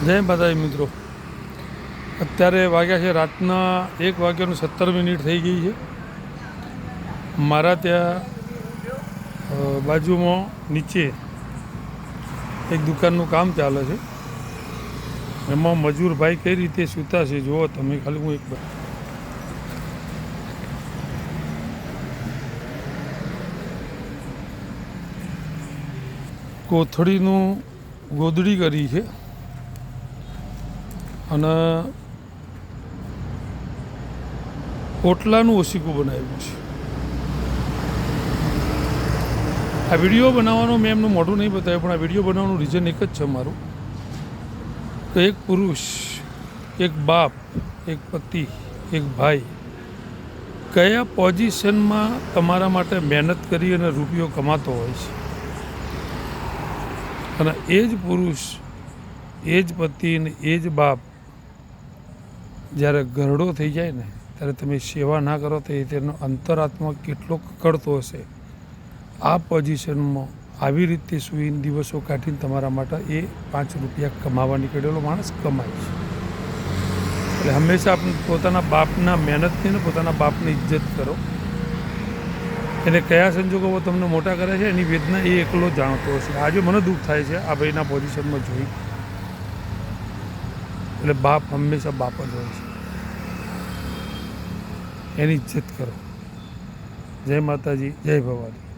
જય માતાજી મિત્રો, અત્યારે વાગ્યા છે રાતના 1:17 થઈ ગઈ છે. મારા ત્યાં બાજુમાં નીચે એક દુકાનનું કામ ચાલે છે. એમાં મજૂર ભાઈ કઈ રીતે સૂતા છે જુઓ તમે. ખાલી હું એક કોથળીનું ગોદડી કરી છે અને ઓટલાનું ઓશીકું બનાવ્યું છે. આ વિડીયો બનાવવાનો મેં એમનું મોઢું નહીં બતાવ્યું, પણ આ વિડીયો બનાવવાનું રીઝન એક જ છે મારું, કે એક પુરુષ, એક બાપ, એક પતિ, એક ભાઈ કયા પોઝિશનમાં તમારા માટે મહેનત કરી અને રૂપિયો કમાતો હોય છે, અને એ જ પુરુષ, એ જ પતિ ને એ જ બાપ જ્યારે ઘરડો થઈ જાય ને ત્યારે તમે સેવા ના કરો તો એ તેનો અંતરાત્મા કેટલો કકડતો હશે. આ પોઝિશનમાં આવી રીતે સૂઈને દિવસો કાઢીને તમારા માટે એ 5 રૂપિયા કમાવા નીકળેલો માણસ કમાય છે. એટલે હંમેશા આપણે પોતાના બાપના મહેનતની ને પોતાના બાપની ઇજ્જત કરો. એને કયા સંજોગો તમને મોટા કરે છે એની વેદના એ એકલો જાણતો હશે. આજે મને દુઃખ થાય છે આ ભાઈના પોઝિશનમાં જોઈ. એટલે બાપ હંમેશા બાપ જ હોય છે, એની ઇજ્જત કરો. જય માતાજી, જય ભવાની.